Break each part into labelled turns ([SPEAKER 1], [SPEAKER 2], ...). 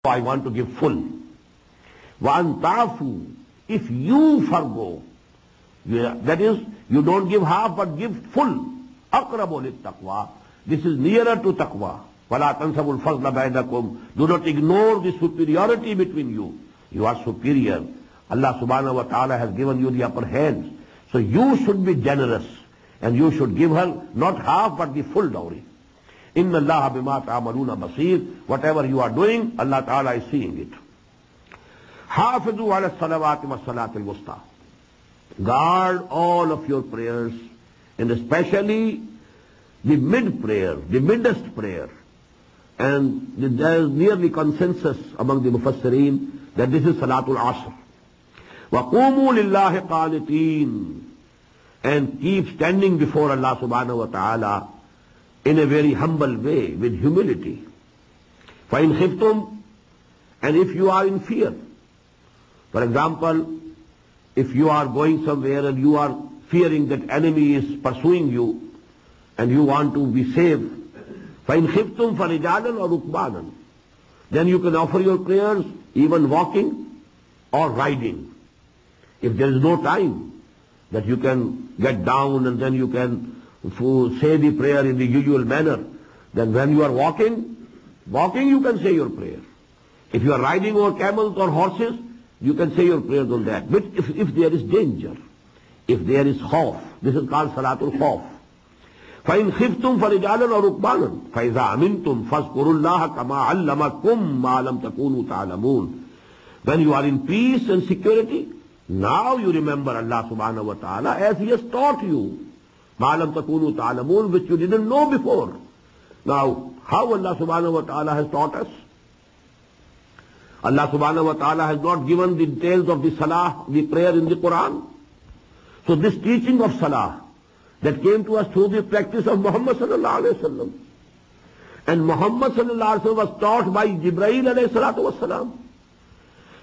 [SPEAKER 1] I want to give full. وَأَن تَعْفُوا, if you forgo, that is, you don't give half but give full. أَقْرَبُ لِلتَّقْوَى, this is nearer to taqwa. وَلَا تَنْسَبُوا الْفَضْلَ بَيْنَكُمْ, do not ignore the superiority between you. You are superior. Allah subhanahu wa ta'ala has given you the upper hand. So you should be generous and you should give her not half but the full dowry. إِنَّ اللَّهَ بِمَا تَعْمَلُونَ بَصِيرٌ, whatever you are doing, Allah ta'ala is seeing it. حَافِظُوا عَلَى الصَّلَوَاتِ وَالصَّلَاةِ الْوُسْطَى, guard all of your prayers and especially the mid prayer, the middest prayer. And there is nearly consensus among the Mufassirin that this is Salatul Asr. وَقُومُوا لِلَّهِ قَانِتِينَ, and keep standing before Allah subhanahu wa ta'ala in a very humble way, with humility. فَإِنْ خِفْتُمْ, and if you are in fear, for example, if you are going somewhere and you are fearing that enemy is pursuing you and you want to be safe, فَإِنْ خِفْتُمْ فَرِجَالًا وَرُكْبَانًا, then you can offer your prayers even walking or riding. If there is no time that you can get down and then you can say the prayer in the usual manner, then when you are walking you can say your prayer. If you are riding over camels or horses, you can say your prayers on that. But if there is danger, if there is khawf, this is called Salatul Khawf. فَإِنْ خِفْتُمْ فَرِجَالًا وَرُكْبَانًا فَإِذَا أَمِنْتُمْ فَاذْكُرُوا اللَّهَ كَمَا عَلَّمَكُمْ مَا لَمْ تَكُونُوا تَعْلَمُونَ. When you are in peace and security, now you remember Allah subhanahu wa ta'ala as He has taught you. مَا لَمْ تَكُونُوا تَعْلَمُونَ, which you didn't know before. Now, how Allah subhanahu wa ta'ala has taught us? Allah subhanahu wa ta'ala has not given the details of the salah, the prayer in the Qur'an. So this teaching of salah that came to us through the practice of Muhammad sallallahu alayhi wa sallam. And Muhammad sallallahu alayhi wa sallam was taught by Jibreel alayhi salatu wa salam.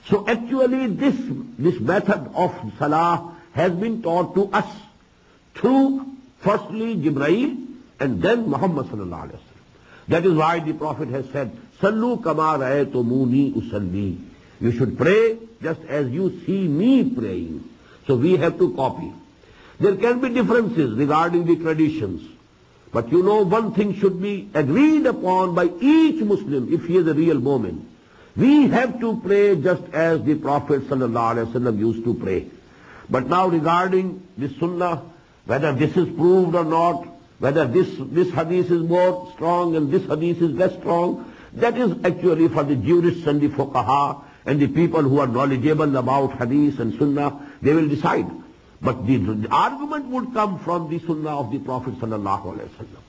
[SPEAKER 1] So actually this method of salah has been taught to us through firstly Jibreel and then Muhammad sallallahu alayhi wa sallam. That is why the Prophet has said, Sallu kama ra'aytumuni usalli. You should pray just as you see me praying. So we have to copy. There can be differences regarding the traditions. But you know, one thing should be agreed upon by each Muslim if he is a real mu'min. We have to pray just as the Prophet ﷺ used to pray. But now regarding the Sunnah, whether this is proved or not, whether this hadith is more strong and this hadith is less strong, that is actually for the jurists and the fuqaha and the people who are knowledgeable about hadith and Sunnah, they will decide. But the argument would come from the Sunnah of the Prophet sallallahu alaihi wasallam.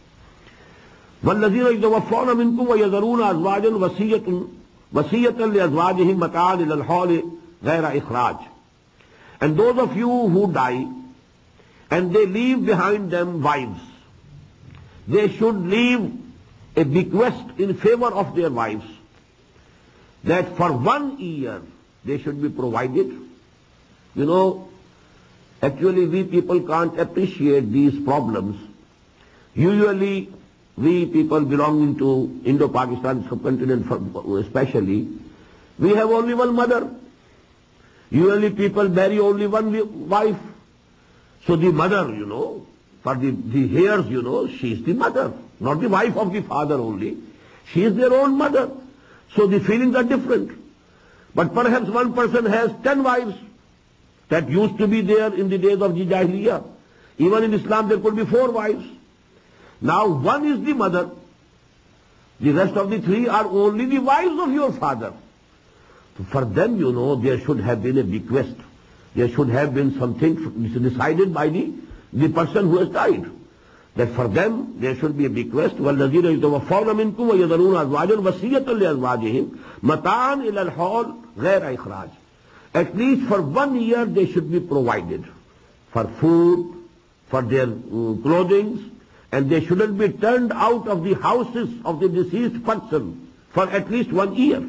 [SPEAKER 1] وَالَّذِينَ يَتَوَفَّوْنَ مِنْكُمْ وَيَذَرُونَ أَزْوَاجًا وَصِيَّةً لِأَزْوَاجِهِمْ مَتَاعًا إِلَى الْحَوْلِ غَيْرَ إِخْرَاجٍ. And those of you who die and they leave behind them wives, they should leave a bequest in favor of their wives, that for 1 year they should be provided. You know, actually we people can't appreciate these problems. Usually we people belonging to Indo-Pakistan subcontinent especially, we have only one mother. Usually people marry only one wife. So the mother, you know, for the heirs, you know, she is the mother, not the wife of the father only. She is their own mother. So the feelings are different. But perhaps one person has 10 wives. That used to be there in the days of the Jahiliyyah. Even in Islam there could be 4 wives. Now one is the mother. The rest of the 3 are only the wives of your father. For them, you know, there should have been a bequest. There should have been something decided by the person who has died. That for them there should be a bequest. وَالَّذِينَ يَتَوَفَّوْنَ مِنْكُمْ وَيَذَرُونَ أَزْوَاجًا وَصِيَّةً لِأَزْوَاجِهِمْ مَتَاعًا إِلَى الْحَوْلِ غَيْرَ إِخْرَاجٍ. At least for 1 year they should be provided for food, for their clothing, and they shouldn't be turned out of the houses of the deceased person for at least 1 year.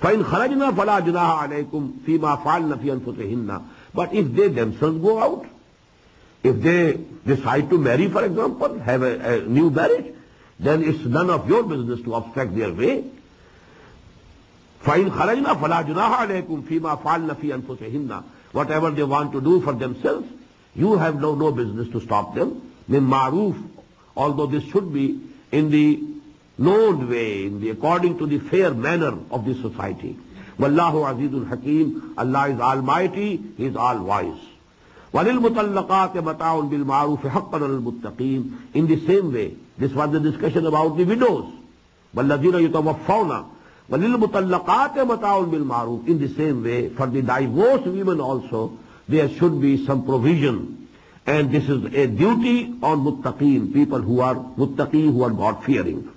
[SPEAKER 1] فَإِنْ خَرَجْنَا فَلَا جُنَاحَ عَلَيْكُمْ فِي مَا فَعَلْنَ فِي أَنفُسِهِنَّ. But if they themselves go out, if they decide to marry, for example, have a new marriage, then it's none of your business to obstruct their way. فَإِنْ خَرَجْنَا فَلَا جُنَاحَ عَلَيْكُمْ فِي مَا فَعَلْنَ فِي أَنفُسِهِنَّ. Whatever they want to do for themselves, you have no business to stop them. مِن مَعْرُوف, although this should be in the known way, according to the fair manner of the society. Wallahu Azizul Hakim. Allah is Almighty, He is all-wise. وَلِلْمُطَلَّقَاتِ مَتَاعٌ بِالْمَعْرُوفِ حَقًّا عَلَى الْمُتَّقِينَ. In the same way, this was the discussion about the widows. وَالَّذِينَ يُتَوَفَّوْنَ وَلِلْمُطَلَّقَاتِ مَتَاعٌ بِالْمَعْرُوفِ. In the same way, for the divorced women also, there should be some provision. And this is a duty on muttaqeen, people who are muttaqeen, who are God-fearing.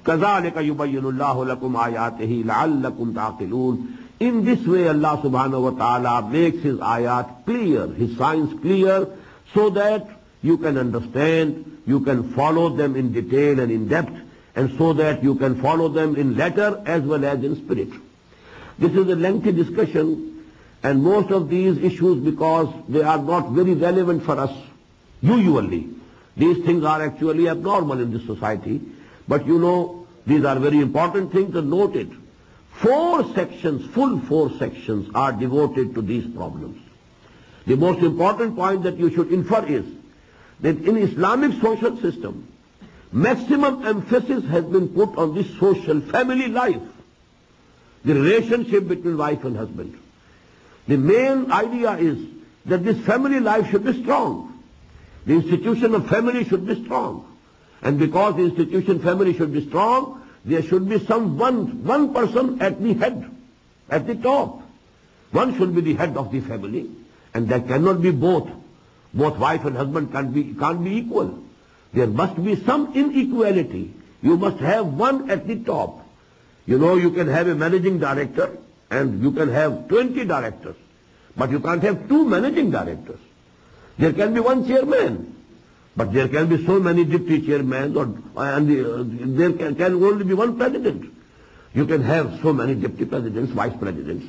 [SPEAKER 1] كَذَلِكَ يُبَيِّنُ اللَّهُ لَكُمْ آيَاتِهِ لَعَلَّكُمْ تَعْقِلُونَ. In this way, Allah subhanahu wa ta'ala makes His ayat clear, His signs clear, so that you can understand, you can follow them in detail and in depth, and so that you can follow them in letter as well as in spirit. This is a lengthy discussion, and most of these issues, because they are not very relevant for us, usually. These things are actually abnormal in this society, but you know, these are very important things, and note it. 4 sections, full 4 sections are devoted to these problems. The most important point that you should infer is that in Islamic social system, maximum emphasis has been put on this social family life, the relationship between wife and husband. The main idea is that this family life should be strong. The institution of family should be strong. And because the institution family should be strong, there should be one person at the head, at the top. One should be the head of the family, and there cannot be both. Both wife and husband can't be equal. There must be some inequality. You must have one at the top. You know, you can have a managing director and you can have 20 directors, but you can't have 2 managing directors. There can be one chairman, but there can be so many deputy chairmen, and there can only be one president. You can have so many deputy presidents, vice presidents.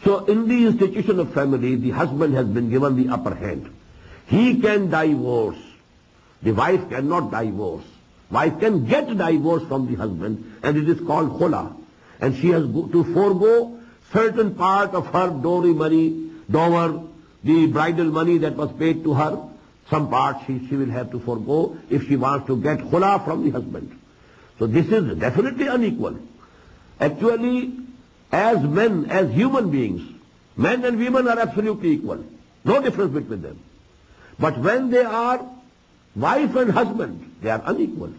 [SPEAKER 1] So in the institution of family, the husband has been given the upper hand. He can divorce. The wife cannot divorce. Wife can get divorce from the husband, and it is called khula. And she has to forego certain part of her dowry money, dower, the bridal money that was paid to her. Some part she will have to forego if she wants to get khula from the husband. So this is definitely unequal. Actually, as men, as human beings, men and women are absolutely equal. No difference between them. But when they are wife and husband, they are unequal.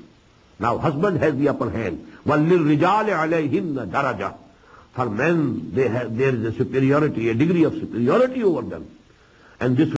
[SPEAKER 1] Now husband has the upper hand. وَلِلْرِجَالِ عَلَيْهِنَّ دَرَجَةً. For men, there is a superiority, a degree of superiority over them. And this